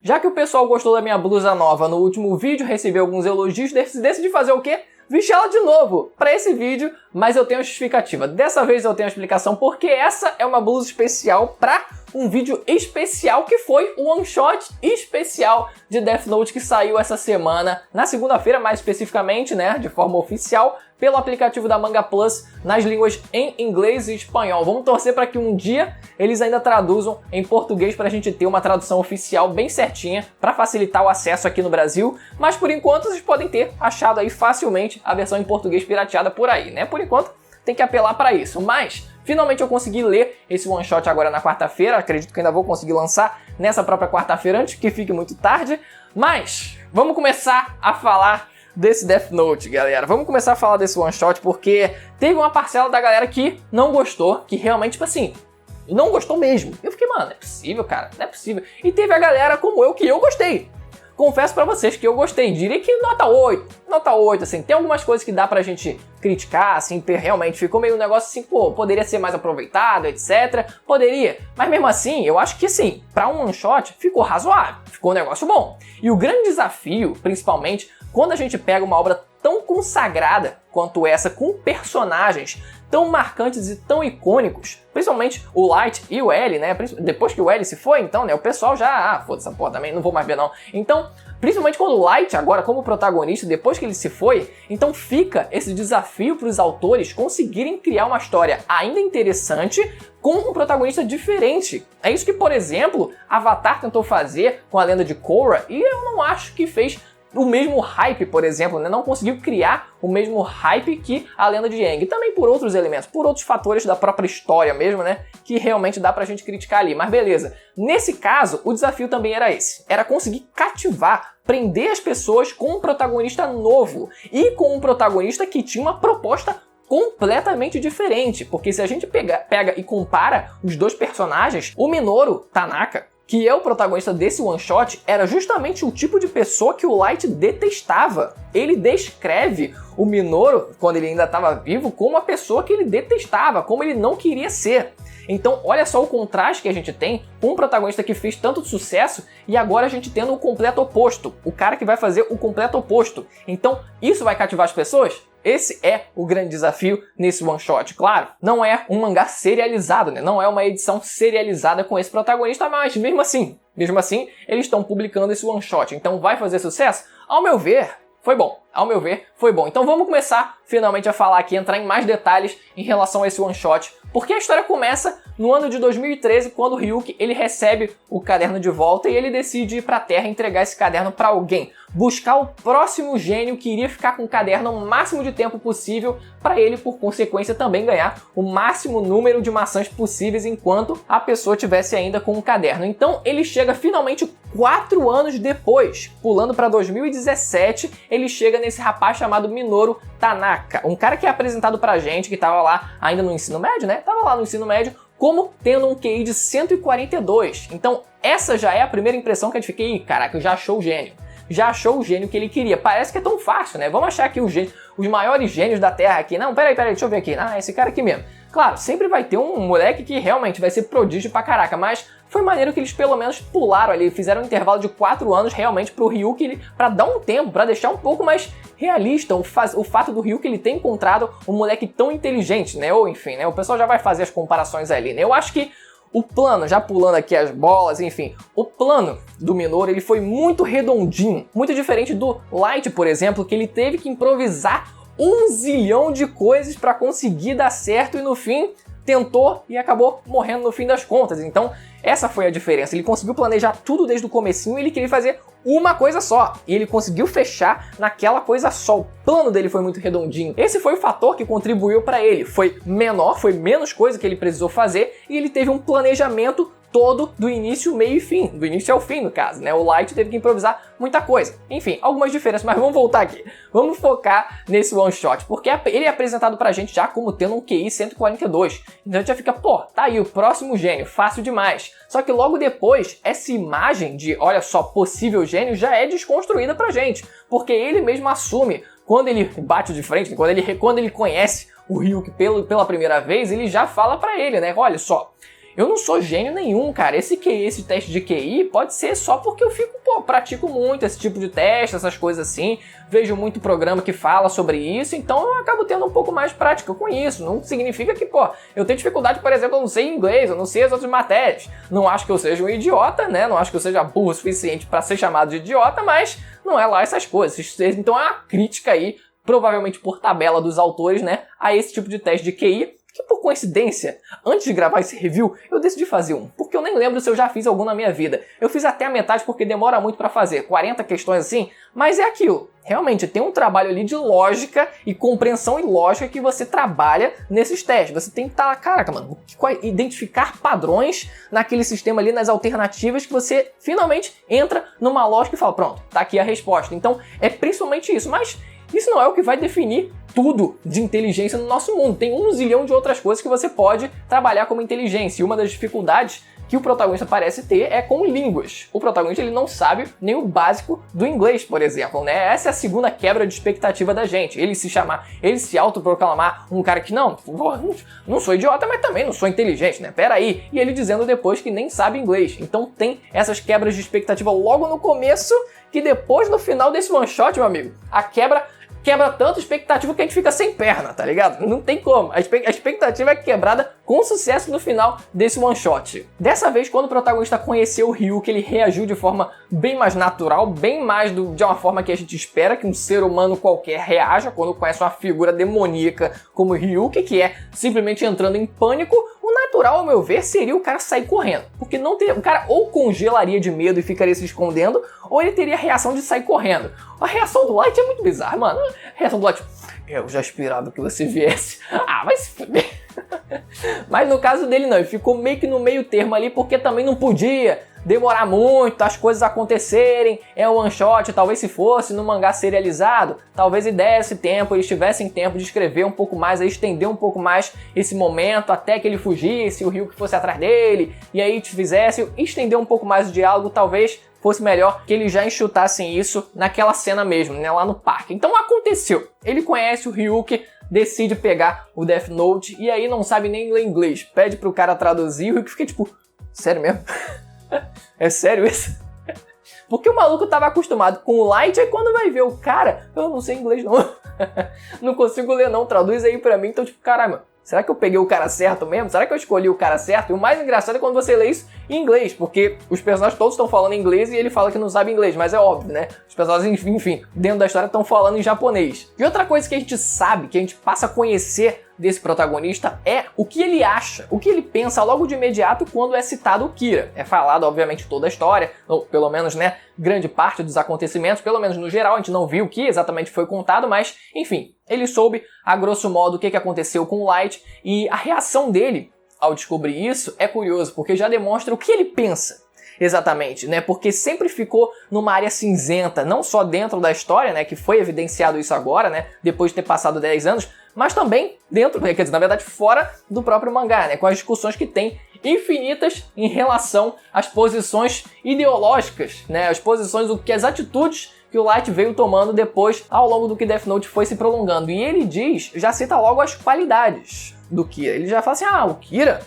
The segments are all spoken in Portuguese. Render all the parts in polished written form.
Já que o pessoal gostou da minha blusa nova no último vídeo, recebi alguns elogios, decidi fazer o quê? Vestir ela de novo para esse vídeo, mas eu tenho uma justificativa. Dessa vez eu tenho uma explicação porque essa é uma blusa especial para um vídeo especial que foi o one shot especial de Death Note que saiu essa semana, na segunda-feira mais especificamente, né, de forma oficial, pelo aplicativo da Manga Plus nas línguas em inglês e espanhol. Vamos torcer para que um dia eles ainda traduzam em português para a gente ter uma tradução oficial bem certinha para facilitar o acesso aqui no Brasil, mas por enquanto vocês podem ter achado aí facilmente a versão em português pirateada por aí, né? Por enquanto tem que apelar para isso, mas finalmente eu consegui ler esse one shot agora na quarta-feira, acredito que ainda vou conseguir lançar nessa própria quarta-feira antes que fique muito tarde, mas vamos começar a falar desse Death Note, galera. Vamos começar a falar desse one shot porque teve uma parcela da galera que não gostou, que realmente, tipo assim, não gostou mesmo. Eu fiquei, mano, não é possível, cara, não é possível. E teve a galera como eu, que eu gostei. Confesso pra vocês que eu gostei, diria que nota 8, assim, tem algumas coisas que dá pra gente criticar, assim, realmente ficou meio um negócio assim, pô, poderia ser mais aproveitado, etc, poderia, mas mesmo assim, eu acho que assim, pra um one shot, ficou razoável, ficou um negócio bom. E o grande desafio, principalmente, quando a gente pega uma obra tão consagrada quanto essa, com personagens tão marcantes e tão icônicos, principalmente o Light e o L, né? Depois que o L se foi, então, né? O pessoal já, foda essa porra também, não vou mais ver não. Então, principalmente quando o Light agora como protagonista, depois que ele se foi, então fica esse desafio para os autores conseguirem criar uma história ainda interessante com um protagonista diferente. É isso que, por exemplo, Avatar tentou fazer com a lenda de Korra e eu não acho que fez o mesmo hype, por exemplo, né? Não conseguiu criar o mesmo hype que a lenda de Aang. Também por outros elementos, por outros fatores da própria história mesmo, né? Que realmente dá pra gente criticar ali. Mas beleza. Nesse caso, o desafio também era esse. Era conseguir cativar, prender as pessoas com um protagonista novo. E com um protagonista que tinha uma proposta completamente diferente. Porque se a gente pega e compara os dois personagens, o Minoru Tanaka, que é o protagonista desse one shot, era justamente o tipo de pessoa que o Light detestava. Ele descreve o Minoru, quando ele ainda estava vivo, como uma pessoa que ele detestava, como ele não queria ser. Então, olha só o contraste que a gente tem com um protagonista que fez tanto sucesso e agora a gente tendo o completo oposto. O cara que vai fazer o completo oposto. Então, isso vai cativar as pessoas? Esse é o grande desafio nesse one shot. Claro, não é um mangá serializado, né? Não é uma edição serializada com esse protagonista, mas mesmo assim, eles estão publicando esse one shot. Então vai fazer sucesso? Ao meu ver, foi bom. Ao meu ver, foi bom. Então vamos começar finalmente a falar aqui, entrar em mais detalhes em relação a esse one shot, porque a história começa no ano de 2013, quando o Ryuki ele recebe o caderno de volta e ele decide ir para a Terra entregar esse caderno para alguém, buscar o próximo gênio que iria ficar com o caderno o máximo de tempo possível para ele, por consequência, também ganhar o máximo número de maçãs possíveis enquanto a pessoa tivesse ainda com o caderno. Então ele chega finalmente 4 anos depois, pulando para 2017, ele chega nesse rapaz chamado Minoru Tanaka, um cara que é apresentado pra gente, que tava lá ainda no ensino médio, né? Tava lá no ensino médio, como tendo um QI de 142. Então essa já é a primeira impressão que a gente fica, ih, caraca, já achou o gênio. Já achou o gênio que ele queria. Parece que é tão fácil, né? Vamos achar aqui os maiores gênios da Terra aqui. Não, peraí, deixa eu ver aqui. Ah, esse cara aqui mesmo. Claro, sempre vai ter um moleque que realmente vai ser prodígio pra caraca, mas foi maneiro que eles pelo menos pularam ali, fizeram um intervalo de 4 anos realmente pro Ryuki, pra dar um tempo, pra deixar um pouco mais realista o fato do Ryuki ele ter encontrado um moleque tão inteligente, né? Ou enfim, né? O pessoal já vai fazer as comparações ali, né? Eu acho que o plano, já pulando aqui as bolas, enfim, o plano do Minoru ele foi muito redondinho, muito diferente do Light, por exemplo, que ele teve que improvisar 1 zilhão de coisas para conseguir dar certo e no fim tentou e acabou morrendo no fim das contas. Então essa foi a diferença, ele conseguiu planejar tudo desde o comecinho e ele queria fazer uma coisa só, e ele conseguiu fechar naquela coisa só. O plano dele foi muito redondinho. Esse foi o fator que contribuiu para ele. Foi menor, foi menos coisa que ele precisou fazer e ele teve um planejamento todo do início, meio e fim. Do início ao fim, no caso, né? O Light teve que improvisar muita coisa. Enfim, algumas diferenças, mas vamos voltar aqui. Vamos focar nesse one shot, porque ele é apresentado pra gente já como tendo um QI 142. Então a gente já fica, pô, tá aí o próximo gênio, fácil demais. Só que logo depois, essa imagem de, olha só, possível gênio já é desconstruída pra gente, porque ele mesmo assume, quando ele bate de frente, quando ele conhece o Ryuki pela primeira vez, ele já fala pra ele, né? Olha só, eu não sou gênio nenhum, cara. Esse teste de QI pode ser só porque eu pratico muito esse tipo de teste, essas coisas assim. Vejo muito programa que fala sobre isso, então eu acabo tendo um pouco mais de prática com isso. Não significa que, eu tenho dificuldade, por exemplo, eu não sei inglês, eu não sei as outras matérias. Não acho que eu seja um idiota, né? Não acho que eu seja burro o suficiente para ser chamado de idiota, mas não é lá essas coisas. Então é uma crítica aí, provavelmente por tabela dos autores, né, a esse tipo de teste de QI, que por coincidência, antes de gravar esse review, eu decidi fazer um, porque eu nem lembro se eu já fiz algum na minha vida. Eu fiz até a metade porque demora muito pra fazer, 40 questões assim, mas é aquilo. Realmente, tem um trabalho ali de lógica e compreensão e lógica que você trabalha nesses testes. Você tem que estar, caraca, mano, identificar padrões naquele sistema ali, nas alternativas, que você finalmente entra numa lógica e fala, pronto, tá aqui a resposta. Então, é principalmente isso, mas isso não é o que vai definir tudo de inteligência no nosso mundo. Tem 1 zilhão de outras coisas que você pode trabalhar como inteligência. E uma das dificuldades que o protagonista parece ter é com línguas. O protagonista ele não sabe nem o básico do inglês, por exemplo, né? Essa é a segunda quebra de expectativa da gente. Ele se autoproclamar um cara que não sou idiota, mas também não sou inteligente, né? Pera aí. E ele dizendo depois que nem sabe inglês. Então tem essas quebras de expectativa logo no começo, que depois no final desse one shot, meu amigo, a quebra tanta expectativa que a gente fica sem perna, tá ligado? Não tem como. A expectativa é quebrada com sucesso no final desse one shot. Dessa vez, quando o protagonista conheceu o Ryuki, ele reagiu de forma bem mais natural, bem mais de uma forma que a gente espera que um ser humano qualquer reaja quando conhece uma figura demoníaca como o Ryuki, que é simplesmente entrando em pânico. O natural, ao meu ver, seria o cara sair correndo. Porque o cara ou congelaria de medo e ficaria se escondendo, ou ele teria a reação de sair correndo. A reação do Light é muito bizarra, mano. A reação do Light, eu já esperava que você viesse. Vai se fuder. Mas no caso dele não, ele ficou meio que no meio termo ali, porque também não podia demorar muito, as coisas acontecerem, é um one shot. Talvez se fosse no mangá serializado, talvez ele desse tempo, eles tivessem tempo de escrever um pouco mais, estender um pouco mais esse momento, até que ele fugisse, o Ryuki fosse atrás dele, e aí fizesse, estender um pouco mais o diálogo, talvez fosse melhor que eles já enxutassem isso naquela cena mesmo, né, lá no parque. Então aconteceu, ele conhece o Ryuki, decide pegar o Death Note, e aí não sabe nem ler inglês, pede pro cara traduzir, o Ryuki fica tipo, sério mesmo? É sério isso? Porque o maluco tava acostumado com o Light, aí quando vai ver o cara, eu não sei inglês não, não consigo ler não, traduz aí pra mim. Então tipo, caralho, mano, será que eu peguei o cara certo mesmo? Será que eu escolhi o cara certo? E o mais engraçado é quando você lê isso em inglês, porque os personagens todos estão falando inglês e ele fala que não sabe inglês, mas é óbvio, né? Os personagens, enfim, dentro da história estão falando em japonês. E outra coisa que a gente sabe, que a gente passa a conhecer desse protagonista é o que ele acha, o que ele pensa logo de imediato quando é citado o Kira. É falado, obviamente, toda a história, ou pelo menos, né, grande parte dos acontecimentos, pelo menos no geral, a gente não viu o que exatamente foi contado, mas, enfim, ele soube, a grosso modo, o que aconteceu com o Light, e a reação dele ao descobrir isso é curioso, porque já demonstra o que ele pensa. Exatamente, né? Porque sempre ficou numa área cinzenta, não só dentro da história, né? Que foi evidenciado isso agora, né? Depois de ter passado 10 anos, mas também dentro, quer dizer, na verdade, fora do próprio mangá, né? Com as discussões que tem infinitas em relação às posições ideológicas, né? As posições, as atitudes que o Light veio tomando depois, ao longo do que Death Note foi se prolongando. E ele diz, já cita logo as qualidades do Kira. Ele já fala assim, o Kira,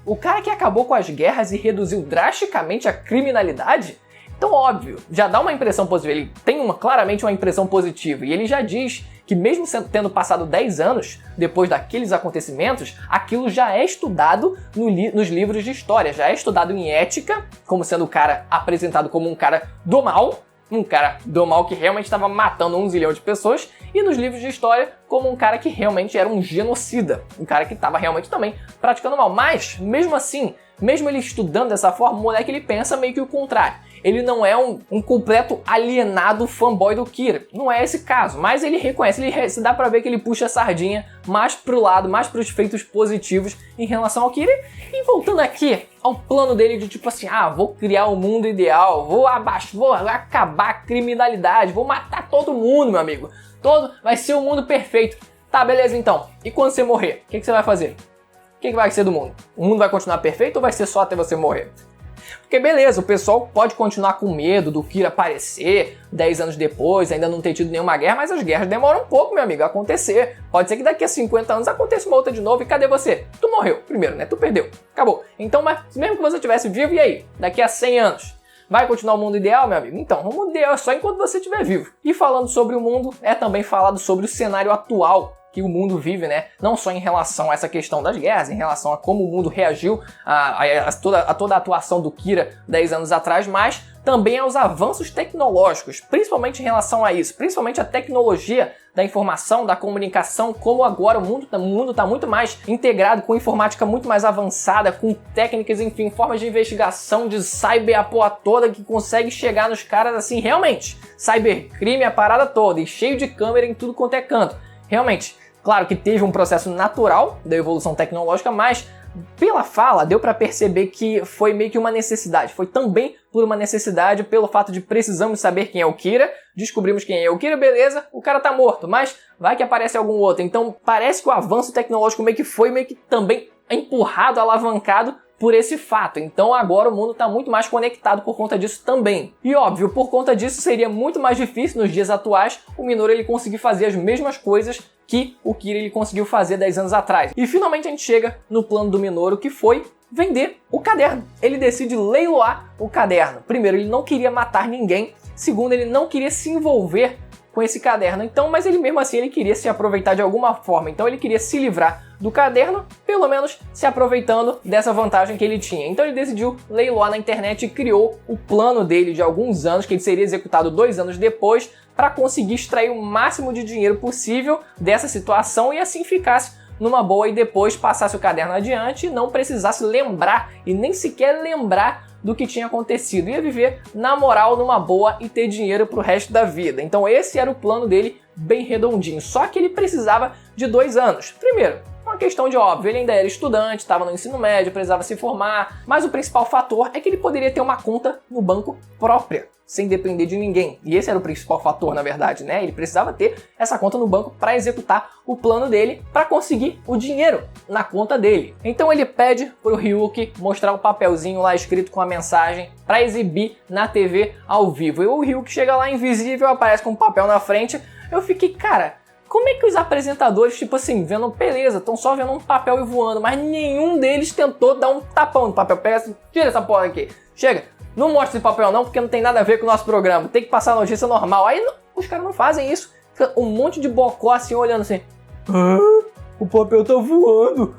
o cara que acabou com as guerras e reduziu drasticamente a criminalidade? Então, óbvio, já dá uma impressão positiva. Ele tem claramente uma impressão positiva. E ele já diz que mesmo tendo passado 10 anos depois daqueles acontecimentos, aquilo já é estudado nos livros de história. Já é estudado em ética, como sendo o cara apresentado como um cara do mal. Um cara do mal que realmente estava matando 1 zilhão de pessoas, e nos livros de história como um cara que realmente era um genocida, um cara que estava realmente também praticando mal. Mas, mesmo assim, mesmo ele estudando dessa forma, o moleque ele pensa meio que o contrário. Ele não é um completo alienado fanboy do Kira, não é esse caso, mas ele reconhece, se dá pra ver que ele puxa a sardinha mais pro lado, mais pros feitos positivos em relação ao Kira. E voltando aqui ao plano dele de tipo assim, vou criar um mundo ideal, vou acabar a criminalidade, vou matar todo mundo, meu amigo, vai ser um mundo perfeito. Tá, beleza então, e quando você morrer, o que você vai fazer? O que vai ser do mundo? O mundo vai continuar perfeito ou vai ser só até você morrer? Porque beleza, o pessoal pode continuar com medo do Kira aparecer 10 anos depois, ainda não ter tido nenhuma guerra, mas as guerras demoram um pouco, meu amigo, a acontecer. Pode ser que daqui a 50 anos aconteça uma outra de novo e cadê você? Tu morreu primeiro, né? Tu perdeu. Acabou. Então, mas mesmo que você estivesse vivo, e aí? Daqui a 100 anos? Vai continuar o mundo ideal, meu amigo? Então, o mundo ideal é só enquanto você estiver vivo. E falando sobre o mundo, é também falado sobre o cenário atual que o mundo vive, né? Não só em relação a essa questão das guerras, em relação a como o mundo reagiu a toda a atuação do Kira 10 anos atrás, mas também aos avanços tecnológicos, principalmente em relação a isso, principalmente a tecnologia da informação, da comunicação, como agora o mundo está muito mais integrado, com informática muito mais avançada, com técnicas, enfim, formas de investigação, de cyber a porra toda, que consegue chegar nos caras assim, realmente, cybercrime a parada toda, e cheio de câmera em tudo quanto é canto. Realmente, claro que teve um processo natural da evolução tecnológica, mas pela fala deu para perceber que foi meio que uma necessidade. Foi também por uma necessidade, pelo fato de precisamos saber quem é o Kira, descobrimos quem é o Kira, beleza, o cara tá morto, mas vai que aparece algum outro. Então parece que o avanço tecnológico meio que também empurrado, alavancado por esse fato. Então agora o mundo está muito mais conectado por conta disso também. E óbvio, por conta disso seria muito mais difícil nos dias atuais o Minoru ele conseguir fazer as mesmas coisas que o Kira ele conseguiu fazer 10 anos atrás. E finalmente a gente chega no plano do Minoru, que foi vender o caderno. Ele decide leiloar o caderno. Primeiro, ele não queria matar ninguém. Segundo, ele não queria se envolver com esse caderno. Então, mas ele mesmo assim ele queria se aproveitar de alguma forma. Então ele queria se livrar do caderno, pelo menos se aproveitando dessa vantagem que ele tinha. Então ele decidiu leiloar na internet e criou o plano dele de alguns anos, que ele seria executado 2 anos depois, para conseguir extrair o máximo de dinheiro possível dessa situação e assim ficasse numa boa e depois passasse o caderno adiante e não precisasse lembrar e nem sequer lembrar do que tinha acontecido. Ia viver na moral, numa boa e ter dinheiro pro resto da vida. Então esse era o plano dele, bem redondinho. Só que ele precisava de 2 anos. Primeiro, uma questão de óbvio, ele ainda era estudante, estava no ensino médio, precisava se formar, mas o principal fator é que ele poderia ter uma conta no banco própria, sem depender de ninguém. E esse era o principal fator, na verdade, né? Ele precisava ter essa conta no banco para executar o plano dele, para conseguir o dinheiro na conta dele. Então ele pede pro Ryuki mostrar o papelzinho lá escrito com a mensagem para exibir na TV ao vivo. E o Ryuki chega lá invisível, aparece com um papel na frente. Eu fiquei, cara, como é que os apresentadores, tipo assim, vendo, beleza, estão só vendo um papel e voando, mas nenhum deles tentou dar um tapão no papel. Pega assim, tira essa porra aqui, chega, não mostra esse papel não, porque não tem nada a ver com o nosso programa, tem que passar a notícia normal. Aí os caras não fazem isso, fica um monte de bocó assim, olhando assim, o papel tá voando,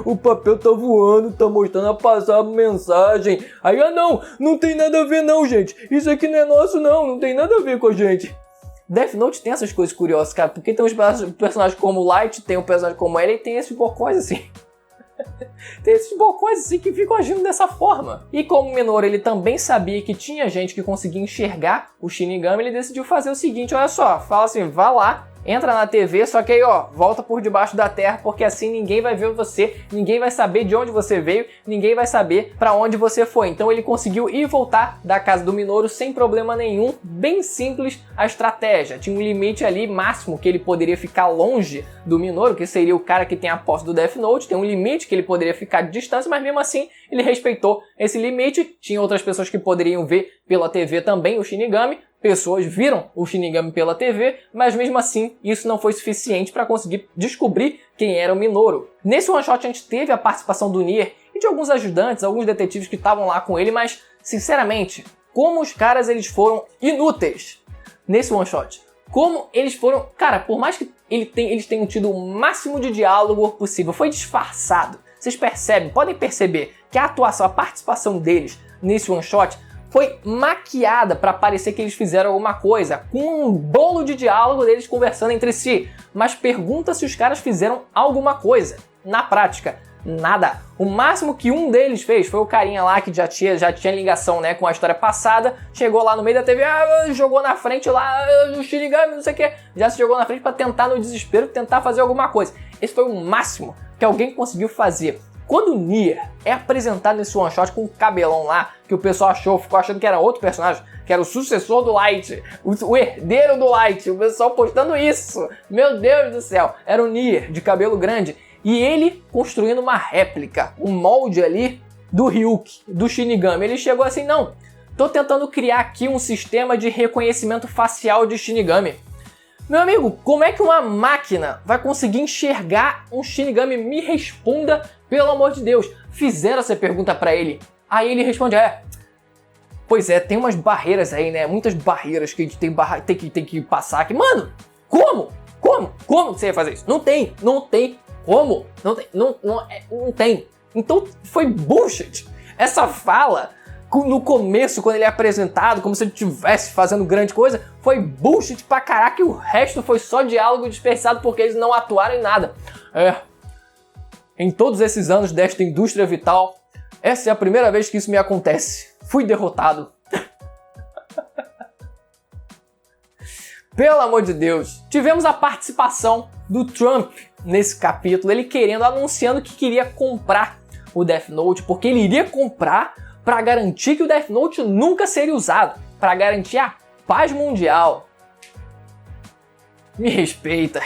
o papel tá voando, tá mostrando a passar a mensagem. Aí, não tem nada a ver não, gente, isso aqui não é nosso não tem nada a ver com a gente. Death Note tem essas coisas curiosas, cara, porque tem uns personagens como Light, tem um personagem como Eren e tem esses bocóis assim. Tem esses bocóis assim que ficam agindo dessa forma. E como o Minoru ele também sabia que tinha gente que conseguia enxergar o Shinigami, ele decidiu fazer o seguinte, olha só, fala assim, vá lá, entra na TV, só que aí ó, volta por debaixo da terra, porque assim ninguém vai ver você, ninguém vai saber de onde você veio, ninguém vai saber pra onde você foi. Então ele conseguiu ir e voltar da casa do Minoru sem problema nenhum, bem simples a estratégia. Tinha um limite ali máximo que ele poderia ficar longe do Minoru, que seria o cara que tem a posse do Death Note, tem um limite que ele poderia ficar de distância, mas mesmo assim ele respeitou esse limite. Tinha outras pessoas que poderiam ver pela TV também o Shinigami, pessoas viram o Shinigami pela TV, mas mesmo assim isso não foi suficiente para conseguir descobrir quem era o Minoru. Nesse one shot a gente teve a participação do Nier e de alguns ajudantes, alguns detetives que estavam lá com ele, mas sinceramente, como os caras eles foram inúteis nesse one shot. Como eles foram, cara, por mais que eles tenham tido o máximo de diálogo possível, foi disfarçado. Vocês percebem, podem perceber que a atuação, a participação deles nesse one shot foi maquiada para parecer que eles fizeram alguma coisa, com um bolo de diálogo deles conversando entre si. Mas pergunta se os caras fizeram alguma coisa. Na prática, nada. O máximo que um deles fez foi o carinha lá que já tinha ligação, né, com a história passada, chegou lá no meio da TV, jogou na frente lá, o Shinigami, não sei o que, já se jogou na frente para tentar no desespero, tentar fazer alguma coisa. Esse foi o máximo que alguém conseguiu fazer. Quando o Nier é apresentado nesse one shot com um cabelão lá, que o pessoal ficou achando que era outro personagem, que era o sucessor do Light, o herdeiro do Light, o pessoal postando isso, meu Deus do céu, era o Nier de cabelo grande, e ele construindo uma réplica, um molde ali do Ryuk, do Shinigami. Ele chegou assim, não, tô tentando criar aqui um sistema de reconhecimento facial de Shinigami. Meu amigo, como é que uma máquina vai conseguir enxergar um Shinigami? Me responda, pelo amor de Deus. Fizeram essa pergunta pra ele. Aí ele responde, pois é, tem umas barreiras aí, né? Muitas barreiras que a gente tem que passar aqui. Mano, como? Como você ia fazer isso? Não tem como. Não tem. Então foi bullshit. Essa fala, no começo, quando ele é apresentado, como se ele estivesse fazendo grande coisa, foi bullshit pra caraca e o resto foi só diálogo dispersado porque eles não atuaram em nada. Em todos esses anos desta indústria vital, essa é a primeira vez que isso me acontece. Fui derrotado. Pelo amor de Deus. Tivemos a participação do Trump nesse capítulo, ele anunciando que queria comprar o Death Note, porque ele iria comprar para garantir que o Death Note nunca seria usado, para garantir a paz mundial. Me respeita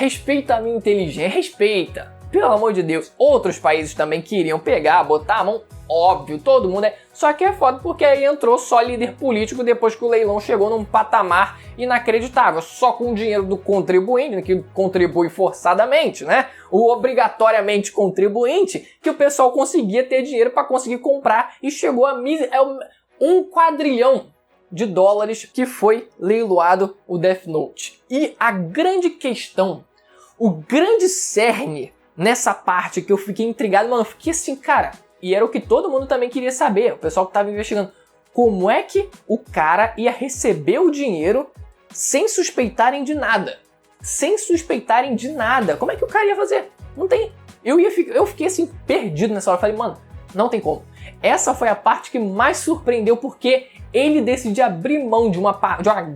a minha inteligência, respeita. Pelo amor de Deus. Outros países também queriam pegar, botar a mão, óbvio, todo mundo Só que é foda porque aí entrou só líder político depois que o leilão chegou num patamar inacreditável, só com o dinheiro do contribuinte, que contribui forçadamente, né? O obrigatoriamente contribuinte, que o pessoal conseguia ter dinheiro para conseguir comprar e chegou a $1 quadrilhão que foi leiloado o Death Note. E a grande questão, o grande cerne nessa parte que eu fiquei intrigado, mano, eu fiquei assim, cara, e era o que todo mundo também queria saber, o pessoal que estava investigando, como é que o cara ia receber o dinheiro sem suspeitarem de nada? Sem suspeitarem de nada. Como é que o cara ia fazer? Não tem. Eu fiquei assim, perdido nessa hora, eu falei, mano, não tem como. Essa foi a parte que mais surpreendeu, porque ele decidiu abrir mão de uma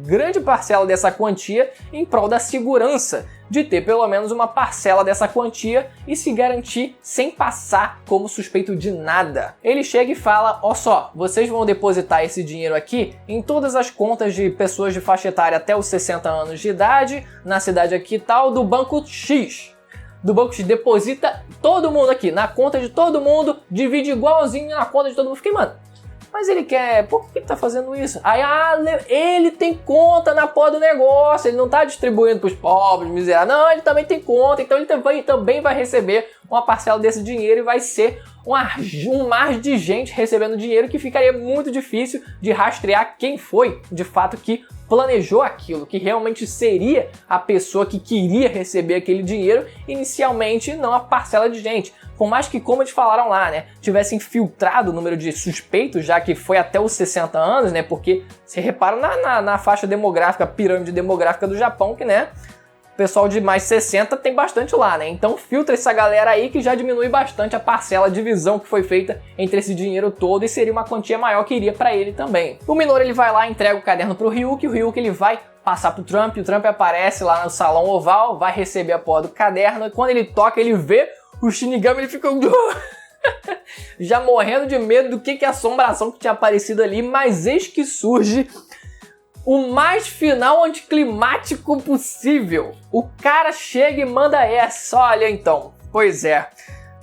grande parcela dessa quantia em prol da segurança, de ter pelo menos uma parcela dessa quantia e se garantir sem passar como suspeito de nada. Ele chega e fala, ó só, vocês vão depositar esse dinheiro aqui em todas as contas de pessoas de faixa etária até os 60 anos de idade, na cidade aqui tal, do Banco X. Do Banco X, deposita todo mundo aqui, na conta de todo mundo, divide igualzinho na conta de todo mundo. Fiquei, mano, mas ele quer, por que ele tá fazendo isso? Aí, ele tem conta na porra do negócio, ele não tá distribuindo pros pobres, miseráveis. Não, ele também tem conta, então ele também vai receber uma parcela desse dinheiro e vai ser um mar de gente recebendo dinheiro que ficaria muito difícil de rastrear quem foi, de fato, que planejou aquilo, que realmente seria a pessoa que queria receber aquele dinheiro inicialmente, não a parcela de gente. Por mais que, como eles falaram lá, né, tivessem filtrado o número de suspeitos, já que foi até os 60 anos, né, porque você repara na faixa demográfica, pirâmide demográfica do Japão, que, né, o pessoal de mais 60 tem bastante lá, né, então filtra essa galera aí que já diminui bastante a parcela, a divisão que foi feita entre esse dinheiro todo e seria uma quantia maior que iria pra ele também. O Minoru, ele vai lá, entrega o caderno pro Ryuk, o Ryuk, ele vai passar pro Trump, o Trump aparece lá no salão oval, vai receber a porra do caderno e quando ele toca, ele vê o Shinigami, ele fica já morrendo de medo do que é a assombração que tinha aparecido ali, mas eis que surge o mais final anticlimático possível. O cara chega e manda essa, olha então, pois é,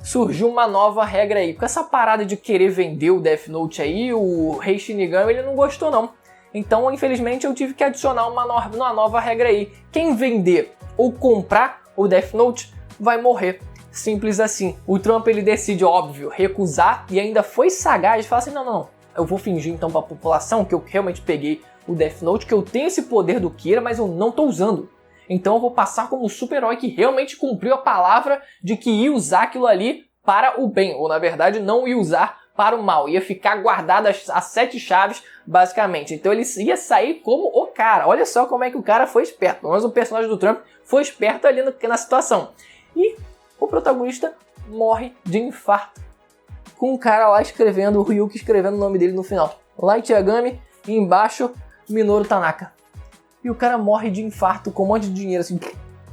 surgiu uma nova regra aí. Com essa parada de querer vender o Death Note aí, o Rei Shinigami, ele não gostou não. Então, infelizmente, eu tive que adicionar uma nova regra aí. Quem vender ou comprar o Death Note vai morrer. Simples assim. O Trump, ele decide, óbvio, recusar e ainda foi sagaz de falar assim, não, eu vou fingir então pra população que eu realmente peguei o Death Note, que eu tenho esse poder do Kira, mas eu não tô usando. Então eu vou passar como super-herói que realmente cumpriu a palavra de que ia usar aquilo ali para o bem, ou na verdade não ia usar para o mal, ia ficar guardado as 7 chaves, basicamente. Então ele ia sair como o cara. Olha só como é que o cara foi esperto. Pelo menos o personagem do Trump foi esperto ali na situação. E o protagonista morre de infarto. Com um cara lá escrevendo, o Ryuk escrevendo o nome dele no final. Light Yagami e embaixo Minoru Tanaka. E o cara morre de infarto com um monte de dinheiro assim,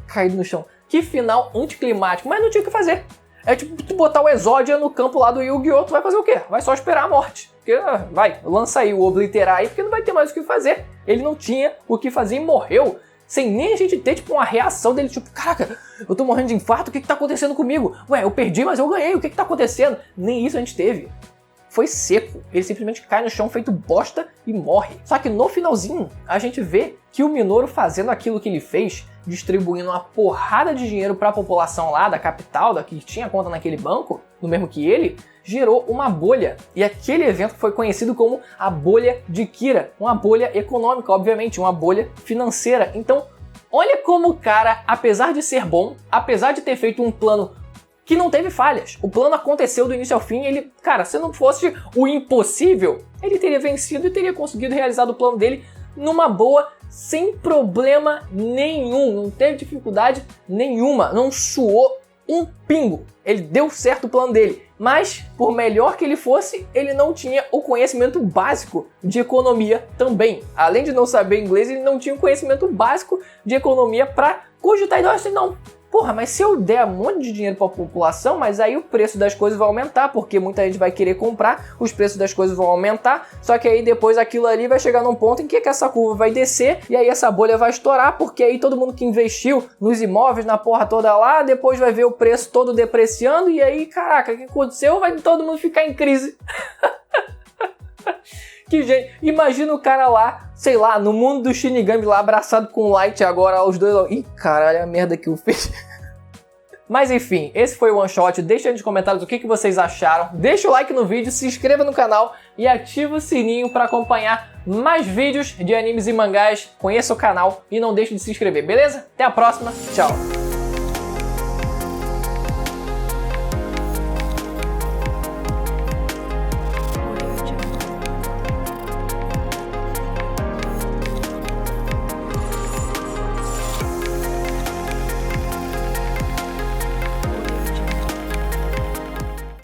caído no chão. Que final anticlimático, mas não tinha o que fazer. É tipo tu botar o Exódia no campo lá do Yu-Gi-Oh! Tu vai fazer o quê? Vai só esperar a morte. Porque vai, lança aí o obliterar aí, porque não vai ter mais o que fazer. Ele não tinha o que fazer e morreu. Sem nem a gente ter, tipo, uma reação dele, tipo, caraca, eu tô morrendo de infarto, o que tá acontecendo comigo? Ué, eu perdi, mas eu ganhei, o que tá acontecendo? Nem isso a gente teve. foi seco. Ele simplesmente cai no chão feito bosta e morre. Só que no finalzinho, a gente vê que o Minoru fazendo aquilo que ele fez, distribuindo uma porrada de dinheiro para a população lá da capital, da que tinha conta naquele banco, no mesmo que ele, gerou uma bolha. E aquele evento foi conhecido como a bolha de Kira. Uma bolha econômica, obviamente, uma bolha financeira. Então, olha como o cara, apesar de ser bom, apesar de ter feito um plano que não teve falhas, o plano aconteceu do início ao fim, ele, cara, se não fosse o impossível, ele teria vencido e teria conseguido realizar o plano dele numa boa, sem problema nenhum, não teve dificuldade nenhuma, não suou um pingo. Ele deu certo o plano dele, mas por melhor que ele fosse, ele não tinha o conhecimento básico de economia também. Além de não saber inglês, ele não tinha o conhecimento básico de economia para cogitar e assim, não. Porra, mas se eu der um monte de dinheiro para a população, mas aí o preço das coisas vai aumentar, porque muita gente vai querer comprar, os preços das coisas vão aumentar, só que aí depois aquilo ali vai chegar num ponto em que essa curva vai descer, e aí essa bolha vai estourar, porque aí todo mundo que investiu nos imóveis, na porra toda lá, depois vai ver o preço todo depreciando, e aí, caraca, o que aconteceu? Vai todo mundo ficar em crise. Que gente, imagina o cara lá, sei lá, no mundo do Shinigami lá, abraçado com o Light agora, os dois... Ih, caralho, a merda que eu fiz. Mas enfim, esse foi o One Shot, deixa aí nos comentários o que vocês acharam, deixa o like no vídeo, se inscreva no canal e ativa o sininho para acompanhar mais vídeos de animes e mangás, conheça o canal e não deixe de se inscrever, beleza? Até a próxima, tchau!